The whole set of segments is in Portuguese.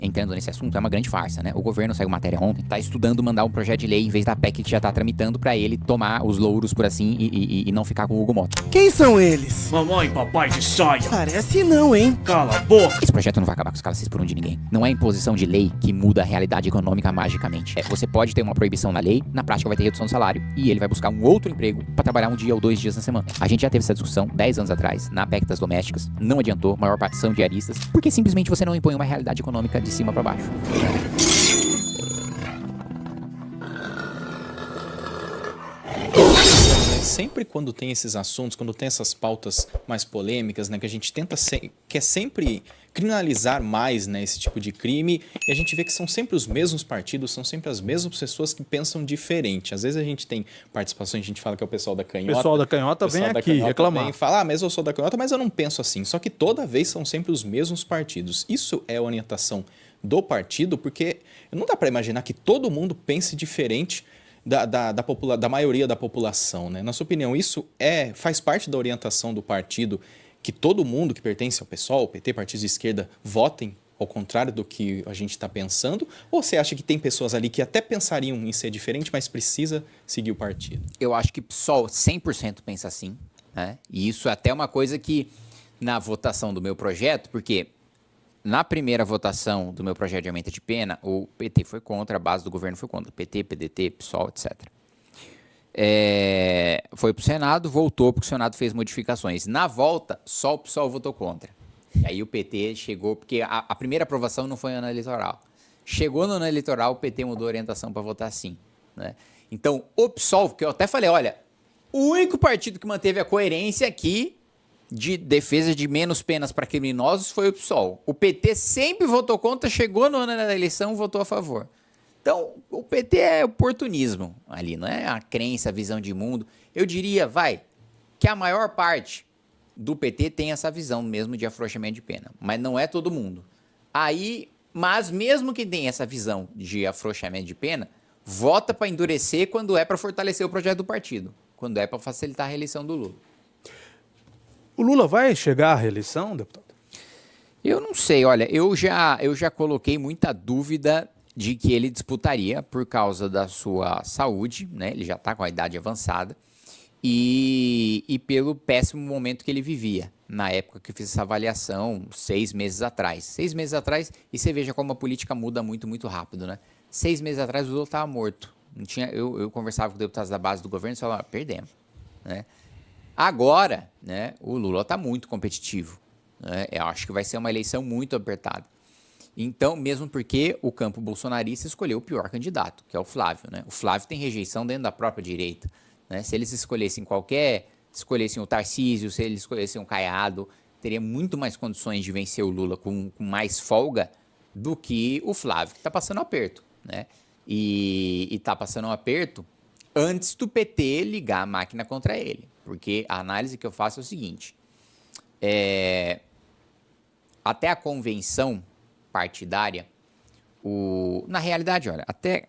entrando nesse assunto, é uma grande farsa, né? O governo, saiu matéria ontem, tá estudando mandar um projeto de lei em vez da PEC que já tá tramitando pra ele tomar os louros por assim e não ficar com o Hugo Mota. Quem são eles? Mamãe e papai de saia. Parece não, hein? Cala a boca. Esse projeto não vai acabar com os calacês por um de ninguém. Não é imposição de lei que muda a realidade econômica magicamente. Você pode ter uma proibição na lei, na prática vai ter redução do salário. E ele vai buscar um outro emprego pra trabalhar um dia ou 2 dias na semana. A gente já teve essa discussão 10 anos atrás, na PEC das domésticas. Não adiantou, maior parte são diaristas, porque simplesmente você não impõe uma realidade econômica de cima pra baixo. Sempre quando tem esses assuntos, quando tem essas pautas mais polêmicas, né, que a gente quer sempre criminalizar mais, né, esse tipo de crime, e a gente vê que são sempre os mesmos partidos, são sempre as mesmas pessoas que pensam diferente. Às vezes a gente tem participações, a gente fala que é o pessoal da canhota. O pessoal da canhota vem aqui reclamar. Vem falar, mas eu sou da canhota, mas eu não penso assim. Só que toda vez são sempre os mesmos partidos. Isso é a orientação do partido, porque não dá para imaginar que todo mundo pense diferente da maioria da população, né? Na sua opinião, isso faz parte da orientação do partido, que todo mundo que pertence ao PSOL, ao PT, partidos de esquerda, votem ao contrário do que a gente está pensando? Ou você acha que tem pessoas ali que até pensariam em ser diferente, mas precisa seguir o partido? Eu acho que o PSOL 100% pensa assim, né? E isso é até uma coisa que, na votação do meu projeto, porque na primeira votação do meu projeto de aumento de pena, o PT foi contra, a base do governo foi contra. PT, PDT, PSOL, etc. Foi para o Senado, voltou porque o Senado fez modificações. Na volta, só o PSOL votou contra. E aí o PT chegou, porque a primeira aprovação não foi no ano eleitoral. Chegou no ano eleitoral, o PT mudou a orientação para votar sim, né? Então, o PSOL, que eu até falei, olha, o único partido que manteve a coerência aqui de defesa de menos penas para criminosos foi o PSOL. O PT sempre votou contra, chegou no ano da eleição, votou a favor. Então, o PT é oportunismo ali, não é a crença, a visão de mundo. Eu diria, que a maior parte do PT tem essa visão mesmo de afrouxamento de pena, mas não é todo mundo. Mas mesmo que tenha essa visão de afrouxamento de pena, vota para endurecer quando é para fortalecer o projeto do partido, quando é para facilitar a reeleição do Lula. O Lula vai chegar à reeleição, deputado? Eu não sei, olha, eu já coloquei muita dúvida de que ele disputaria por causa da sua saúde, né? Ele já está com a idade avançada e pelo péssimo momento que ele vivia, na época que eu fiz essa avaliação, 6 meses atrás. 6 meses atrás, e você veja como a política muda muito, muito rápido, né? 6 meses atrás o Lula estava morto. Não tinha, eu conversava com deputados da base do governo e falava, perdemos, né? Agora, né, o Lula está muito competitivo, né? Eu acho que vai ser uma eleição muito apertada. Então, mesmo porque o campo bolsonarista escolheu o pior candidato, que é o Flávio, né? O Flávio tem rejeição dentro da própria direita, né? Se eles escolhessem escolhessem o Tarcísio, se eles escolhessem o Caiado, teria muito mais condições de vencer o Lula com mais folga do que o Flávio, que está passando aperto, né? E está passando um aperto antes do PT ligar a máquina contra ele. Porque a análise que eu faço é o seguinte, até a convenção partidária, na realidade, olha, até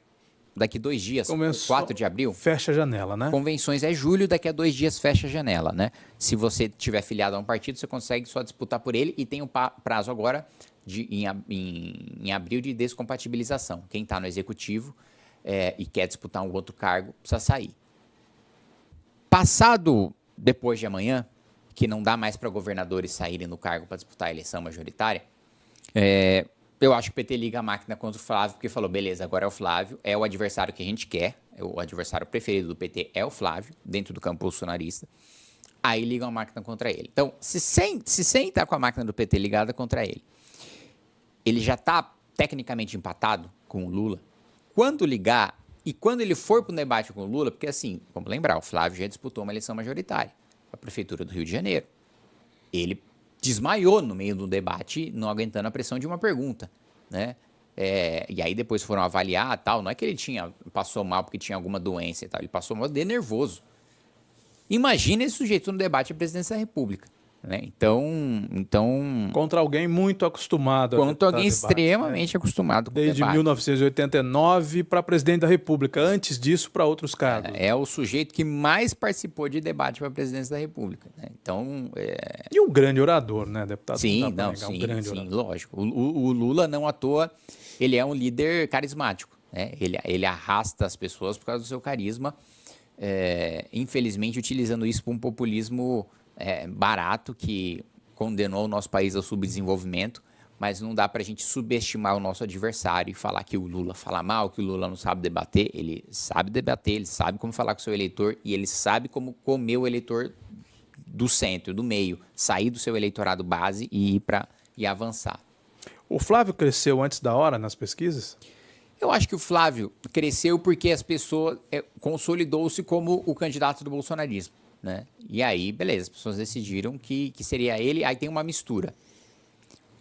daqui 2 dias, 4 de abril... Fecha a janela, né? Convenções é julho, daqui a 2 dias fecha a janela, né? Se você tiver filiado a um partido, você consegue só disputar por ele e tem um prazo agora, em abril, de descompatibilização. Quem está no executivo e quer disputar um outro cargo, precisa sair. Passado depois de amanhã, que não dá mais para governadores saírem no cargo para disputar a eleição majoritária, eu acho que o PT liga a máquina contra o Flávio, porque falou, beleza, agora é o Flávio, é o adversário que a gente quer, o adversário preferido do PT é o Flávio, dentro do campo bolsonarista, aí ligam a máquina contra ele. Então, se sem estar com a máquina do PT ligada contra ele, ele já está tecnicamente empatado com o Lula, quando ligar... E quando ele for para o debate com o Lula, porque assim, vamos lembrar, o Flávio já disputou uma eleição majoritária, a Prefeitura do Rio de Janeiro. Ele desmaiou no meio do debate, não aguentando a pressão de uma pergunta, né? E aí depois foram avaliar tal, não é que ele passou mal porque tinha alguma doença e tal, ele passou mal de nervoso. Imagina esse sujeito no debate à presidência da República. né? Então Contra alguém muito acostumado a quanto alguém debate, extremamente acostumado com o desde debate. 1989 para presidente da República. Antes disso, para outros cargos. É o sujeito que mais participou de debate para a presidência da República, né? Então, E um grande orador, né, deputado? sim, dá pra não, negar, sim, um grande sim, orador. lógico. O Lula, não à toa, ele é um líder carismático, né? Ele arrasta as pessoas por causa do seu carisma, infelizmente utilizando isso para um populismo barato que condenou o nosso país ao subdesenvolvimento, mas não dá para a gente subestimar o nosso adversário e falar que o Lula fala mal, que o Lula não sabe debater. Ele sabe debater, ele sabe como falar com o seu eleitor e ele sabe como comer o eleitor do centro, do meio, sair do seu eleitorado base e ir para e avançar. O Flávio cresceu antes da hora nas pesquisas? Eu acho que o Flávio cresceu porque as pessoas consolidou-se como o candidato do bolsonarismo, né? E aí, beleza, as pessoas decidiram que seria ele, aí tem uma mistura.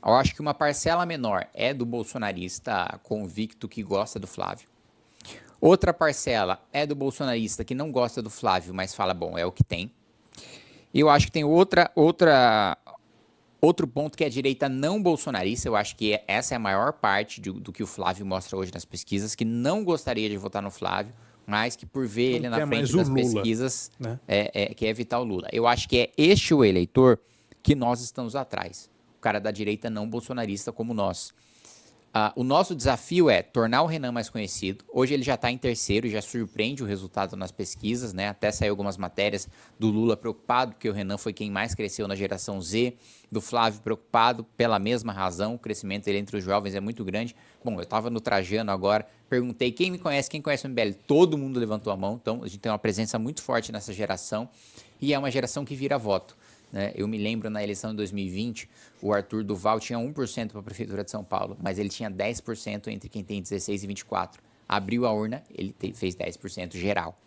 Eu acho que uma parcela menor é do bolsonarista convicto que gosta do Flávio. Outra parcela é do bolsonarista que não gosta do Flávio, mas fala, bom, é o que tem. E eu acho que tem outro ponto que é a direita não bolsonarista. Eu acho que essa é a maior parte do que o Flávio mostra hoje nas pesquisas, que não gostaria de votar no Flávio, mas que por ver ele na frente das pesquisas, né? Quer evitar o Lula. Eu acho que é este o eleitor que nós estamos atrás. O cara da direita não bolsonarista como nós. O nosso desafio é tornar o Renan mais conhecido. Hoje ele já está em terceiro, já surpreende o resultado nas pesquisas, né? Até saiu algumas matérias do Lula preocupado, porque o Renan foi quem mais cresceu na geração Z, do Flávio preocupado pela mesma razão, o crescimento dele entre os jovens é muito grande. Bom, eu estava no Trajano agora, perguntei quem conhece o MBL, todo mundo levantou a mão, então a gente tem uma presença muito forte nessa geração e é uma geração que vira voto. Né? Eu me lembro na eleição de 2020, o Arthur Duval tinha 1% para a Prefeitura de São Paulo, mas ele tinha 10% entre quem tem 16 e 24. Abriu a urna, ele fez 10% geral.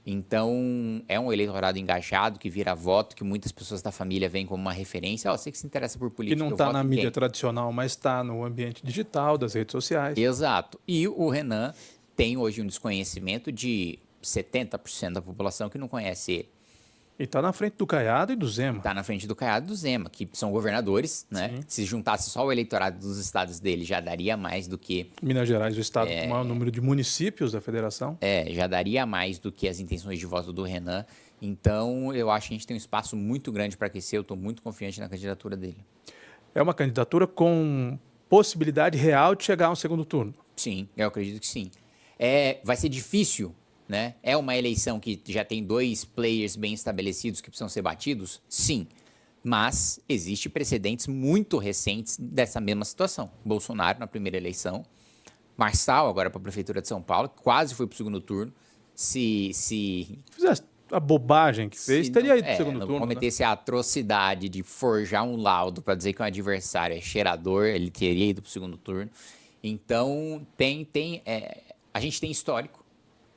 Então, é um eleitorado engajado que vira voto, que muitas pessoas da família veem como uma referência. Você que se interessa por política, que não está na mídia tradicional, mas está no ambiente digital, das redes sociais. Exato. E o Renan tem hoje um desconhecimento de 70% da população que não conhece ele. E está na frente do Caiado e do Zema. Está na frente do Caiado e do Zema, que são governadores, né? Sim. Se juntasse só o eleitorado dos estados dele, já daria mais do que... Minas Gerais, o estado com o maior número de municípios da federação. Já daria mais do que as intenções de voto do Renan. Então, eu acho que a gente tem um espaço muito grande para crescer. Eu estou muito confiante na candidatura dele. É uma candidatura com possibilidade real de chegar a um segundo turno. Sim, eu acredito que sim. Vai ser difícil, né? É uma eleição que já tem dois players bem estabelecidos que precisam ser batidos? Sim. Mas existe precedentes muito recentes dessa mesma situação. Bolsonaro na primeira eleição, Marçal agora para a Prefeitura de São Paulo, quase foi para o segundo turno. Se fizesse a bobagem que fez, teria ido para o segundo turno. Se cometesse a atrocidade de forjar um laudo para dizer que um adversário é cheirador, ele teria ido para o segundo turno. Então, a gente tem histórico.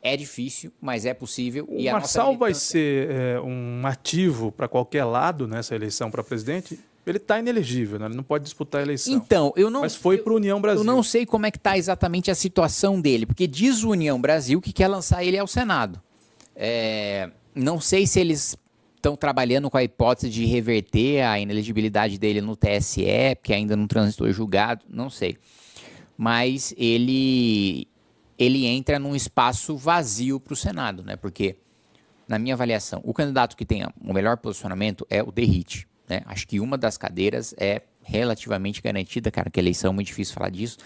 É difícil, mas é possível. O Marçal vai ser um ativo para qualquer lado nessa eleição para presidente? Ele está inelegível, né? Ele não pode disputar a eleição. Então, mas foi para o União Brasil. Eu não sei como é que está exatamente a situação dele, porque diz o União Brasil que quer lançar ele ao Senado. Não sei se eles estão trabalhando com a hipótese de reverter a inelegibilidade dele no TSE, porque ainda não transitou julgado, não sei. Mas ele entra num espaço vazio para o Senado, né? Porque, na minha avaliação, o candidato que tem o melhor posicionamento é o Derrite, né? Acho que uma das cadeiras é relativamente garantida, cara, que eleição é muito difícil falar disso,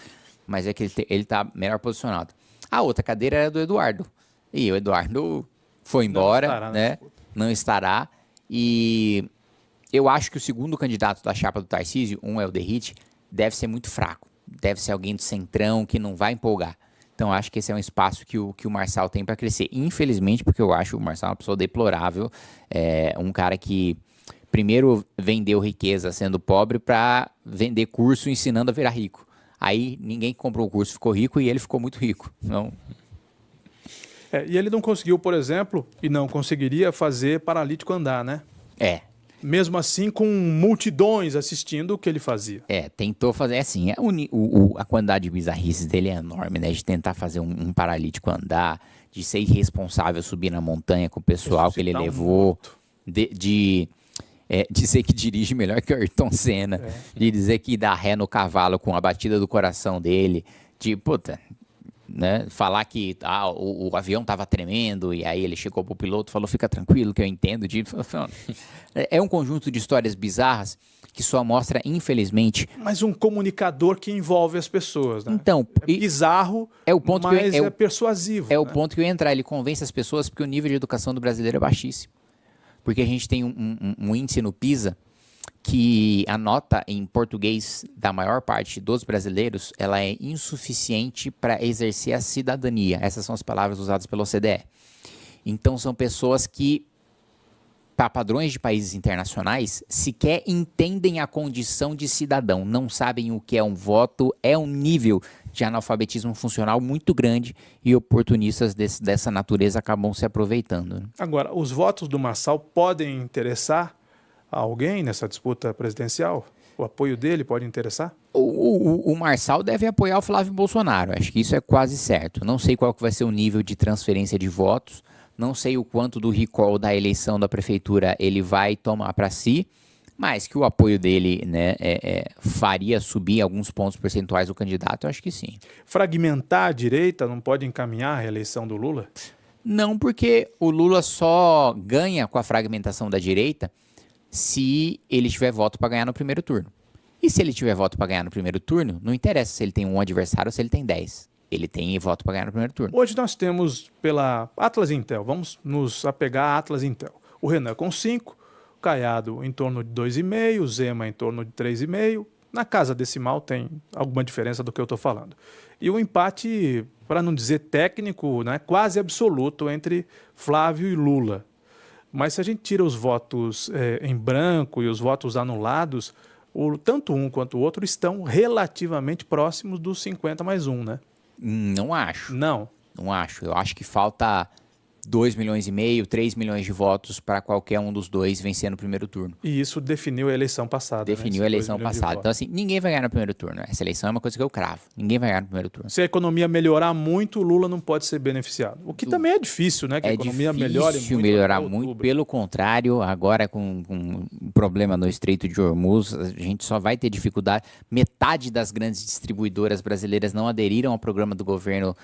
mas é que ele está melhor posicionado. A outra cadeira era do Eduardo, e o Eduardo foi embora, né? Não estará, e eu acho que o segundo candidato da chapa do Tarcísio, um é o Derrite, deve ser muito fraco, deve ser alguém do centrão que não vai empolgar. Então, acho que esse é um espaço que o Marçal tem para crescer. Infelizmente, porque eu acho o Marçal uma pessoa deplorável, um cara que primeiro vendeu riqueza sendo pobre para vender curso ensinando a virar rico. Aí, ninguém que comprou o curso ficou rico e ele ficou muito rico. Então... e ele não conseguiu, por exemplo, e não conseguiria fazer paralítico andar, né? Mesmo assim, com multidões assistindo o que ele fazia. Tentou fazer assim. A quantidade de bizarrices dele é enorme, né? De tentar fazer um paralítico andar, de ser irresponsável subir na montanha com o pessoal que ele levou, de dizer que dirige melhor que o Ayrton Senna, de dizer que dá ré no cavalo com a batida do coração dele, de, puta, né, falar que o avião estava tremendo e aí ele chegou pro piloto e falou, fica tranquilo que eu entendo. É um conjunto de histórias bizarras que só mostra, infelizmente... Mas um comunicador que envolve as pessoas, né? Então, é bizarro, mas é persuasivo. É o ponto que eu ia entrar, ele convence as pessoas porque o nível de educação do brasileiro é baixíssimo. Porque a gente tem um índice no PISA que a nota em português da maior parte dos brasileiros, ela é insuficiente para exercer a cidadania. Essas são as palavras usadas pela OCDE. Então, são pessoas que, para padrões de países internacionais, sequer entendem a condição de cidadão, não sabem o que é um voto, é um nível de analfabetismo funcional muito grande e oportunistas dessa natureza acabam se aproveitando. Agora, os votos do Marçal podem interessar a alguém nessa disputa presidencial? O apoio dele pode interessar? O Marçal deve apoiar o Flávio Bolsonaro, acho que isso é quase certo. Não sei qual que vai ser o nível de transferência de votos, não sei o quanto do recall da eleição da prefeitura ele vai tomar para si, mas que o apoio dele, né, faria subir alguns pontos percentuais o candidato, eu acho que sim. Fragmentar a direita não pode encaminhar a reeleição do Lula? Não, porque o Lula só ganha com a fragmentação da direita se ele tiver voto para ganhar no primeiro turno. E se ele tiver voto para ganhar no primeiro turno, não interessa se ele tem um adversário ou se ele tem 10. Ele tem voto para ganhar no primeiro turno. Hoje nós temos pela Atlas Intel, vamos nos apegar à Atlas Intel. O Renan com 5, o Caiado em torno de 2,5, o Zema em torno de 3,5. Na casa decimal tem alguma diferença do que eu estou falando. E o empate, para não dizer técnico, né, quase absoluto entre Flávio e Lula. Mas se a gente tira os votos em branco e os votos anulados, tanto um quanto o outro estão relativamente próximos dos 50+1, né? Não acho. Não? Não acho. Eu acho que falta 2,5 milhões, 3 milhões de votos para qualquer um dos dois vencer no primeiro turno. E isso definiu a eleição passada. Definiu a eleição passada. Então, assim, ninguém vai ganhar no primeiro turno. Essa eleição é uma coisa que eu cravo. Ninguém vai ganhar no primeiro turno. Se a economia melhorar muito, o Lula não pode ser beneficiado. O que também é difícil, né? Que a economia melhore muito. É difícil melhorar muito. Pelo contrário, agora com um problema no Estreito de Hormuz, a gente só vai ter dificuldade. Metade das grandes distribuidoras brasileiras não aderiram ao programa do governo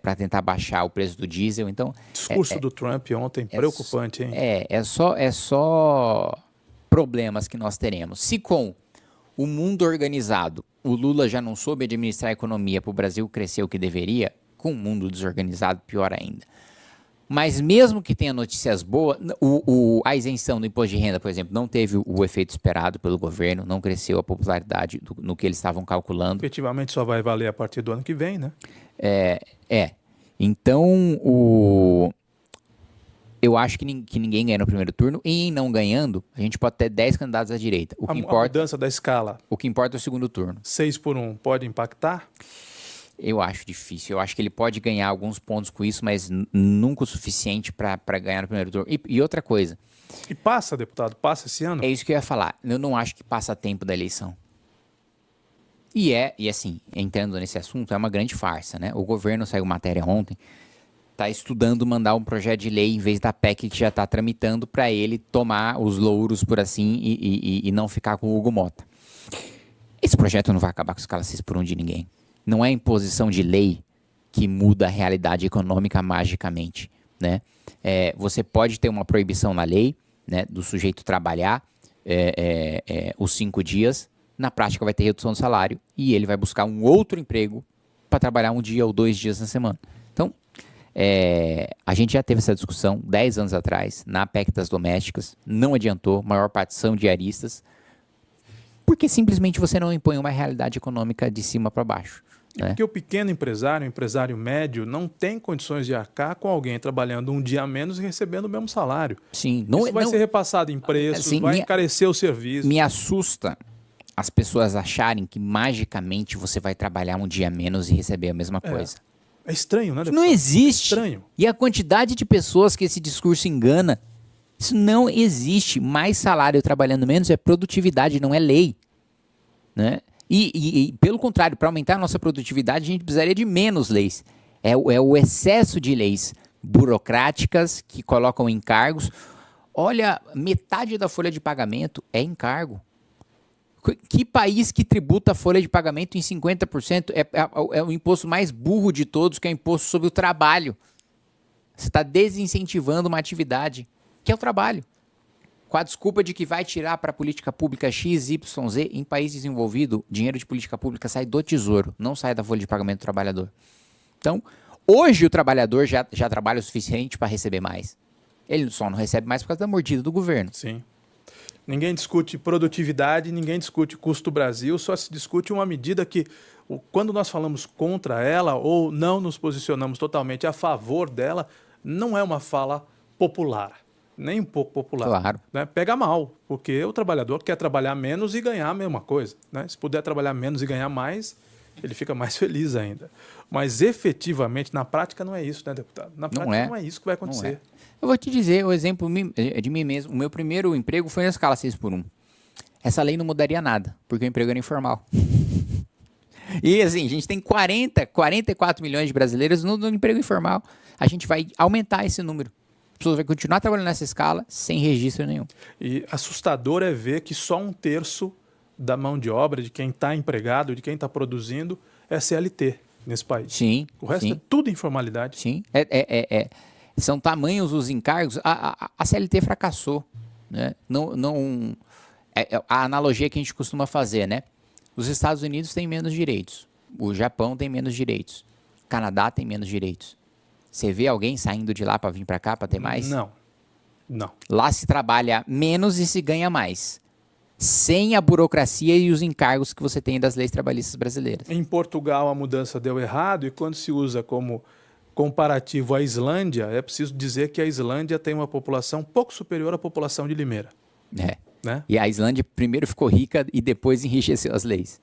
para tentar baixar o preço do diesel. Então, discurso do Trump ontem, preocupante, hein? É só problemas que nós teremos. Se com o mundo organizado, o Lula já não soube administrar a economia para o Brasil crescer o que deveria, com o mundo desorganizado, pior ainda. Mas mesmo que tenha notícias boas, a isenção do imposto de renda, por exemplo, não teve o efeito esperado pelo governo, não cresceu a popularidade no que eles estavam calculando. Efetivamente só vai valer a partir do ano que vem, né? Então, eu acho que ninguém ganha no primeiro turno, e em não ganhando, a gente pode ter 10 candidatos à direita. A mudança da escala. O que importa é o segundo turno. 6-1 pode impactar? Eu acho difícil. Eu acho que ele pode ganhar alguns pontos com isso, mas nunca o suficiente para ganhar no primeiro turno. E outra coisa. E passa, deputado? Passa esse ano? É isso que eu ia falar. Eu não acho que passa tempo da eleição. E assim, entrando nesse assunto, é uma grande farsa, né? O governo saiu matéria ontem, está estudando mandar um projeto de lei em vez da PEC que já está tramitando para ele tomar os louros, por assim, e não ficar com o Hugo Mota. Esse projeto não vai acabar com escala 6x1 de ninguém. Não é a imposição de lei que muda a realidade econômica magicamente, né? Você pode ter uma proibição na lei, né, do sujeito trabalhar os 5 dias, na prática vai ter redução do salário e ele vai buscar um outro emprego para trabalhar 1 dia ou 2 dias na semana. Então, a gente já teve essa discussão 10 anos atrás, na PEC das domésticas, não adiantou, maior parte são diaristas, porque simplesmente você não impõe uma realidade econômica de cima para baixo. Né? Porque o pequeno empresário, o empresário médio, não tem condições de arcar com alguém trabalhando 1 dia a menos e recebendo o mesmo salário. Sim. Isso vai ser repassado em preços, assim, vai encarecer o serviço. Me assusta as pessoas acharem que magicamente você vai trabalhar 1 dia a menos e receber a mesma coisa. É estranho, né? Isso não existe. É estranho. E a quantidade de pessoas que esse discurso engana, isso não existe. Mais salário trabalhando menos é produtividade, não é lei. Né? E pelo contrário, para aumentar a nossa produtividade, a gente precisaria de menos leis. É o excesso de leis burocráticas que colocam encargos. Olha, metade da folha de pagamento é encargo. Que país que tributa a folha de pagamento em 50%? É o imposto mais burro de todos, que é o imposto sobre o trabalho. Você está desincentivando uma atividade, que é o trabalho. Com a desculpa de que vai tirar para a política pública X, Y, Z. Em país desenvolvido, dinheiro de política pública sai do tesouro, não sai da folha de pagamento do trabalhador. Então, hoje o trabalhador já trabalha o suficiente para receber mais. Ele só não recebe mais por causa da mordida do governo. Sim. Ninguém discute produtividade, ninguém discute custo Brasil, só se discute uma medida que, quando nós falamos contra ela ou não nos posicionamos totalmente a favor dela, não é uma fala popular, nem um pouco popular. Claro. Né? Pega mal, porque o trabalhador quer trabalhar menos e ganhar a mesma coisa. Né? Se puder trabalhar menos e ganhar mais, ele fica mais feliz ainda. Mas efetivamente, na prática, não é isso, né, deputado? Na prática, não é isso que vai acontecer. Eu vou te dizer o exemplo de mim mesmo. O meu primeiro emprego foi na escala 6x1. Essa lei não mudaria nada, porque o emprego era informal. E assim, a gente tem 44 milhões de brasileiros no emprego informal. A gente vai aumentar esse número. As pessoas vão continuar trabalhando nessa escala sem registro nenhum. E assustador é ver que só 1/3 da mão de obra, de quem está empregado, de quem está produzindo, é CLT nesse país. Sim. O resto é tudo informalidade. Sim. São tamanhos os encargos. A CLT fracassou. Né? A analogia que a gente costuma fazer, né? Os Estados Unidos têm menos direitos. O Japão tem menos direitos. O Canadá tem menos direitos. Você vê alguém saindo de lá para vir para cá para ter mais? Não. Lá se trabalha menos e se ganha mais. Sem a burocracia e os encargos que você tem das leis trabalhistas brasileiras. Em Portugal a mudança deu errado e quando se usa como comparativo à Islândia, é preciso dizer que a Islândia tem uma população pouco superior à população de Limeira. Né? E a Islândia primeiro ficou rica e depois enriqueceu as leis.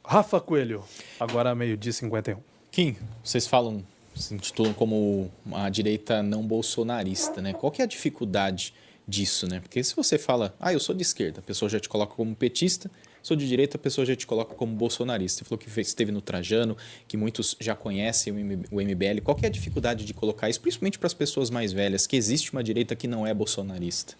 Rafa Coelho, agora 12h51. Kim, vocês falam, se intitulam como a direita não bolsonarista, né? Qual que é a dificuldade disso, né? Porque se você fala, eu sou de esquerda, a pessoa já te coloca como petista, sou de direita, a pessoa já te coloca como bolsonarista. Você falou que esteve no Trajano, que muitos já conhecem o MBL. Qual que é a dificuldade de colocar isso, principalmente para as pessoas mais velhas, que existe uma direita que não é bolsonarista?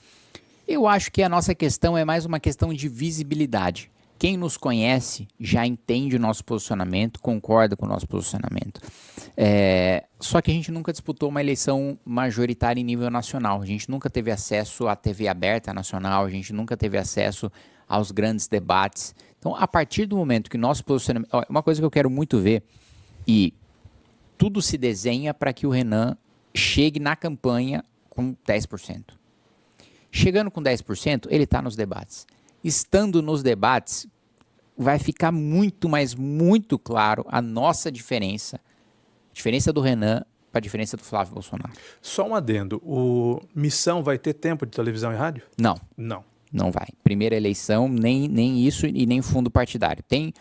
Eu acho que a nossa questão é mais uma questão de visibilidade. Quem nos conhece já entende o nosso posicionamento, concorda com o nosso posicionamento. Só que a gente nunca disputou uma eleição majoritária em nível nacional. A gente nunca teve acesso à TV aberta nacional, a gente nunca teve acesso aos grandes debates. Então, a partir do momento que o nosso posicionamento... Uma coisa que eu quero muito ver, e tudo se desenha para que o Renan chegue na campanha com 10%. Chegando com 10%, ele está nos debates. Estando nos debates, vai ficar muito, mas muito claro a nossa diferença. A diferença do Renan para a diferença do Flávio Bolsonaro. Só um adendo. O Missão vai ter tempo de televisão e rádio? Não. Não vai. Primeira eleição, nem isso e nem fundo partidário. Tem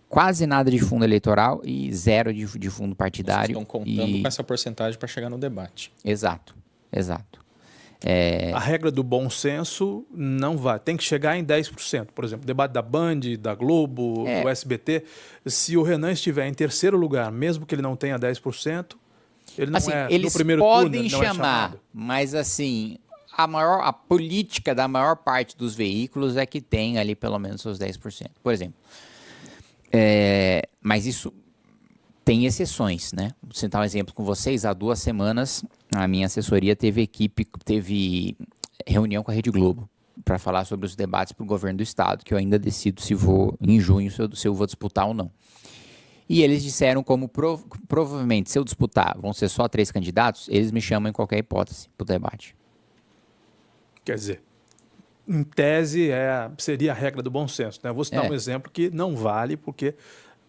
quase nada de fundo eleitoral e zero de fundo partidário. Vocês estão contando com essa porcentagem para chegar no debate. Exato. A regra do bom senso não vai. Tem que chegar em 10%. Por exemplo, debate da Band, da Globo, do SBT. Se o Renan estiver em terceiro lugar, mesmo que ele não tenha 10%, ele não eles no primeiro podem turno, chamar, mas assim, a política da maior parte dos veículos é que tem ali pelo menos seus 10%. Por exemplo. Mas isso tem exceções, né? Vou citar um exemplo com vocês. Há 2 semanas, a minha assessoria teve reunião com a Rede Globo para falar sobre os debates para o governo do estado, que eu ainda decido se vou, em junho, se eu vou disputar ou não. E eles disseram como provavelmente, se eu disputar, vão ser só 3 candidatos, eles me chamam em qualquer hipótese para o debate. Quer dizer, em tese, seria a regra do bom senso. Né? Eu vou citar um exemplo que não vale porque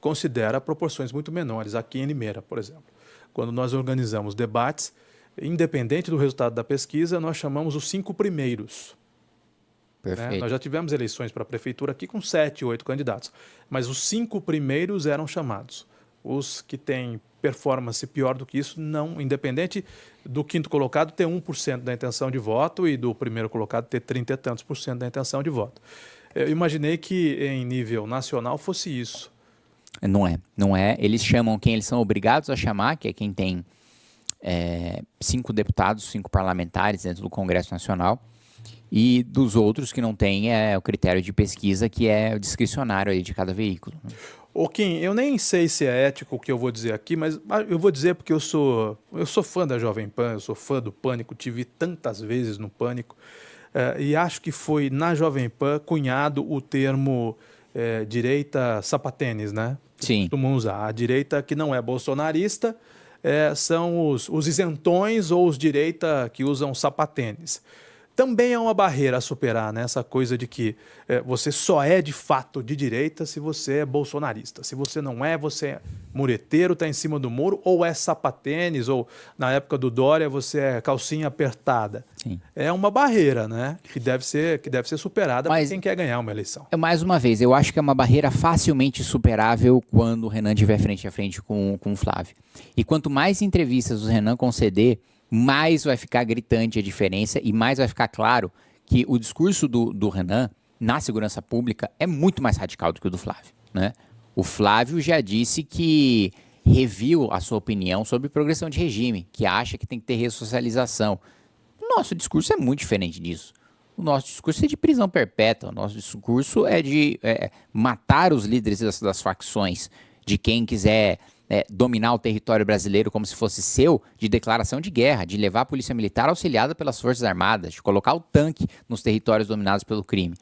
considera proporções muito menores. Aqui em Limeira, por exemplo. Quando nós organizamos debates, independente do resultado da pesquisa, nós chamamos os 5 primeiros. Perfeito. Né? Nós já tivemos eleições para a prefeitura aqui com 7, 8 candidatos. Mas os 5 primeiros eram chamados. Os que têm performance pior do que isso, não, independente do 5º colocado ter 1% da intenção de voto e do primeiro colocado ter 30 e tantos por cento da intenção de voto. Eu imaginei que em nível nacional fosse isso. Não é. Eles chamam quem eles são obrigados a chamar, que é quem tem 5 deputados, 5 parlamentares dentro do Congresso Nacional, e dos outros que não tem o critério de pesquisa, que é o discricionário aí de cada veículo. Ô Kim, eu nem sei se é ético o que eu vou dizer aqui, mas eu vou dizer porque eu sou fã da Jovem Pan, eu sou fã do Pânico, te vi tantas vezes no Pânico, e acho que foi na Jovem Pan cunhado o termo direita sapatênis, né? Sim. Costumam usar. A direita que não é bolsonarista são os isentões ou os direita que usam sapatênis. Também é uma barreira a superar, né? Essa coisa de que você só é de fato de direita se você é bolsonarista. Se você não é, você é mureteiro, está em cima do muro, ou é sapatênis, ou na época do Dória você é calcinha apertada. Sim. É uma barreira, né? Que deve ser superada para quem quer ganhar uma eleição. Mais uma vez, eu acho que é uma barreira facilmente superável quando o Renan estiver frente a frente com o Flávio. E quanto mais entrevistas o Renan conceder, mais vai ficar gritante a diferença e mais vai ficar claro que o discurso do Renan na segurança pública é muito mais radical do que o do Flávio, né? O Flávio já disse que reviu a sua opinião sobre progressão de regime, que acha que tem que ter ressocialização. O nosso discurso é muito diferente disso. O nosso discurso é de prisão perpétua, o nosso discurso é de matar os líderes das facções, de quem quiser dominar o território brasileiro como se fosse seu, de declaração de guerra, de levar a polícia militar auxiliada pelas Forças Armadas, de colocar o tanque nos territórios dominados pelo crime.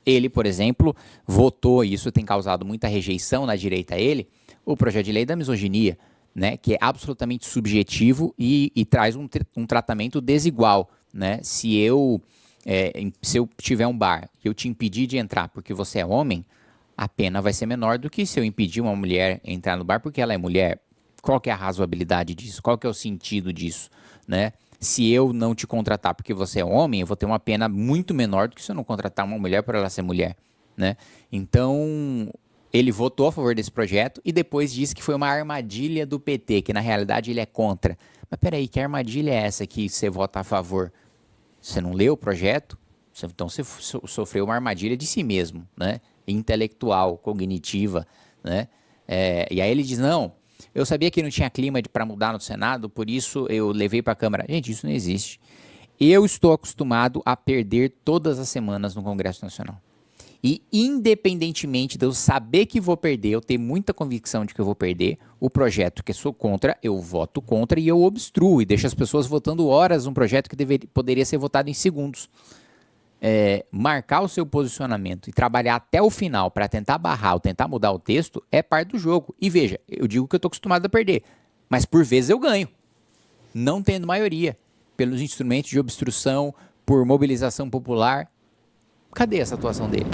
Ele, por exemplo, votou, e isso tem causado muita rejeição na direita a ele, o projeto de lei da misoginia, né, que é absolutamente subjetivo e traz um tratamento desigual, né? Se eu tiver um bar e eu te impedir de entrar porque você é homem, a pena vai ser menor do que se eu impedir uma mulher entrar no bar porque ela é mulher. Qual que é a razoabilidade disso? Qual que é o sentido disso, né? Se eu não te contratar porque você é homem, eu vou ter uma pena muito menor do que se eu não contratar uma mulher por ela ser mulher, né? Então, ele votou a favor desse projeto e depois disse que foi uma armadilha do PT, que na realidade ele é contra. Mas peraí, que armadilha é essa que você vota a favor? Você não leu o projeto? Então você sofreu uma armadilha de si mesmo, né? Intelectual, cognitiva, né? E aí ele diz, não, eu sabia que não tinha clima para mudar no Senado, por isso eu levei para a Câmara. Gente, isso não existe. Eu estou acostumado a perder todas as semanas no Congresso Nacional. E independentemente de eu saber que vou perder, eu ter muita convicção de que eu vou perder, o projeto que eu sou contra, eu voto contra e eu obstruo e deixo as pessoas votando horas um projeto que poderia ser votado em segundos. Marcar o seu posicionamento e trabalhar até o final para tentar barrar ou tentar mudar o texto é parte do jogo. E veja, eu digo que eu estou acostumado a perder, mas por vezes eu ganho, não tendo maioria, pelos instrumentos de obstrução, por mobilização popular. Cadê essa atuação dele?